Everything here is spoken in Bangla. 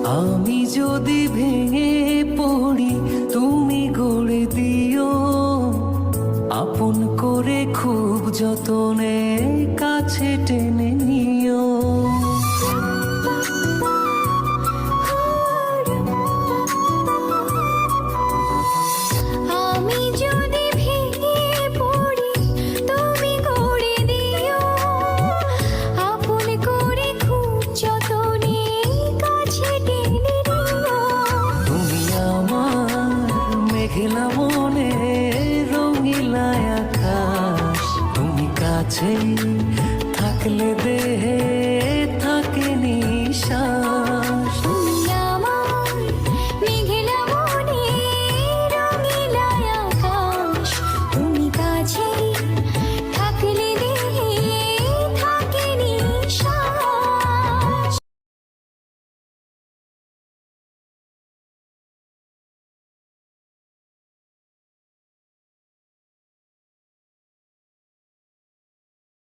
আমি যদি ভেঙে পড়ি তুমি গড়ে দিও, আপন করে খুব যতনে কাছে টেনে নিও। আমি যদি ভেঙে পড়ি তুমি গড়ে দিও, আপন করে খুব যতনে কাছে টেনে নিও। তুমি আমার মেঘলা মনে রঙিলা আকাশ, তুমি কাছে